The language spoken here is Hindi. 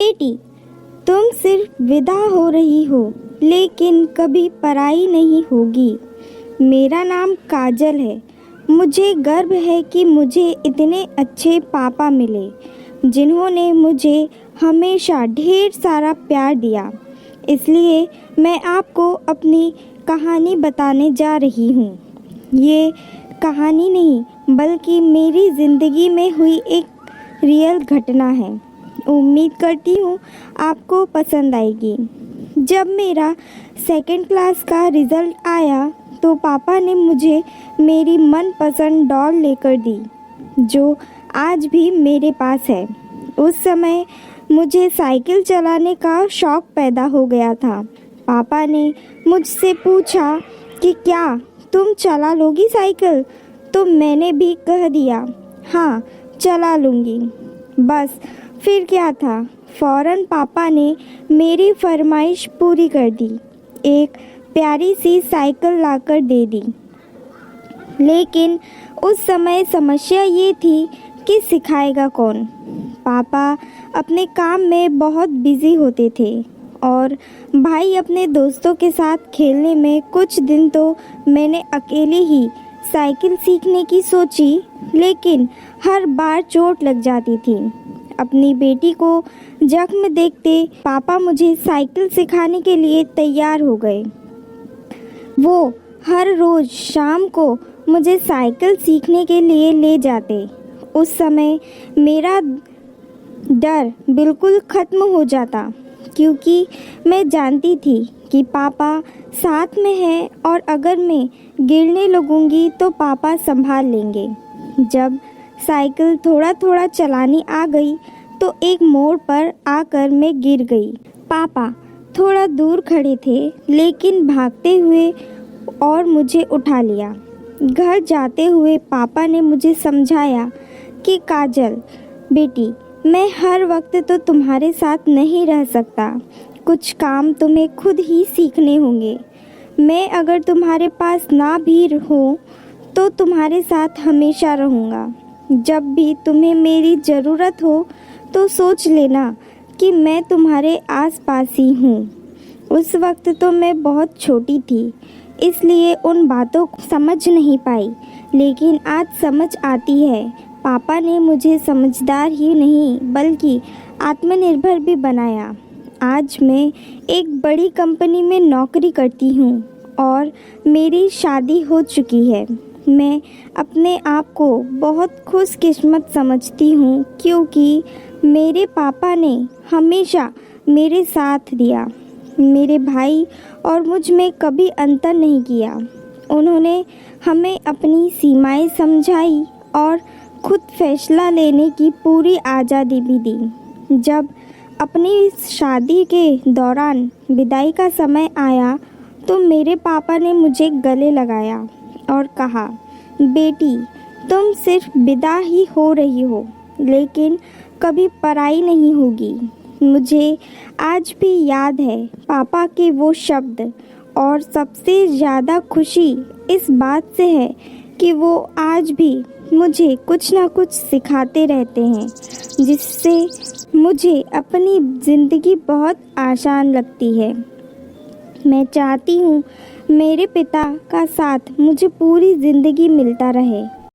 बेटी, तुम सिर्फ विदा हो रही हो, लेकिन कभी पराई नहीं होगी। मेरा नाम काजल है। मुझे गर्व है कि मुझे इतने अच्छे पापा मिले, जिन्होंने मुझे हमेशा ढेर सारा प्यार दिया। इसलिए मैं आपको अपनी कहानी बताने जा रही हूँ। ये कहानी नहीं, बल्कि मेरी ज़िंदगी में हुई एक रियल घटना है। उम्मीद करती हूँ आपको पसंद आएगी। जब मेरा सेकंड क्लास का रिज़ल्ट आया तो पापा ने मुझे मेरी मनपसंद डॉल लेकर दी, जो आज भी मेरे पास है। उस समय मुझे साइकिल चलाने का शौक़ पैदा हो गया था। पापा ने मुझसे पूछा कि क्या तुम चला लोगी साइकिल? तो मैंने भी कह दिया, हाँ चला लूँगी। बस फिर क्या था, फ़ौरन पापा ने मेरी फरमाइश पूरी कर दी। एक प्यारी सी साइकिल लाकर दे दी। लेकिन उस समय समस्या ये थी कि सिखाएगा कौन। पापा अपने काम में बहुत बिज़ी होते थे और भाई अपने दोस्तों के साथ खेलने में। कुछ दिन तो मैंने अकेले ही साइकिल सीखने की सोची, लेकिन हर बार चोट लग जाती थी। अपनी बेटी को जख्म देखते पापा मुझे साइकिल सिखाने के लिए तैयार हो गए। वो हर रोज़ शाम को मुझे साइकिल सीखने के लिए ले जाते। उस समय मेरा डर बिल्कुल ख़त्म हो जाता, क्योंकि मैं जानती थी कि पापा साथ में हैं और अगर मैं गिरने लगूंगी तो पापा संभाल लेंगे। जब साइकिल थोड़ा थोड़ा चलानी आ गई तो एक मोड़ पर आकर मैं गिर गई। पापा थोड़ा दूर खड़े थे, लेकिन भागते हुए और मुझे उठा लिया। घर जाते हुए पापा ने मुझे समझाया कि काजल बेटी, मैं हर वक्त तो तुम्हारे साथ नहीं रह सकता। कुछ काम तुम्हें खुद ही सीखने होंगे। मैं अगर तुम्हारे पास ना भी रहूं तो तुम्हारे साथ हमेशा रहूँगा। जब भी तुम्हें मेरी ज़रूरत हो तो सोच लेना कि मैं तुम्हारे आसपास ही हूँ। उस वक्त तो मैं बहुत छोटी थी, इसलिए उन बातों को समझ नहीं पाई, लेकिन आज समझ आती है। पापा ने मुझे समझदार ही नहीं बल्कि आत्मनिर्भर भी बनाया। आज मैं एक बड़ी कंपनी में नौकरी करती हूँ और मेरी शादी हो चुकी है। मैं अपने आप को बहुत खुशकिस्मत समझती हूँ, क्योंकि मेरे पापा ने हमेशा मेरे साथ दिया। मेरे भाई और मुझ में कभी अंतर नहीं किया। उन्होंने हमें अपनी सीमाएं समझाई और खुद फैसला लेने की पूरी आज़ादी भी दी। जब अपनी शादी के दौरान विदाई का समय आया तो मेरे पापा ने मुझे गले लगाया और कहा, बेटी, तुम सिर्फ विदा ही हो रही हो, लेकिन कभी पराई नहीं होगी। मुझे आज भी याद है पापा के वो शब्द, और सबसे ज़्यादा खुशी इस बात से है कि वो आज भी मुझे कुछ ना कुछ सिखाते रहते हैं, जिससे मुझे अपनी ज़िंदगी बहुत आसान लगती है। मैं चाहती हूँ मेरे पिता का साथ मुझे पूरी ज़िंदगी मिलता रहे।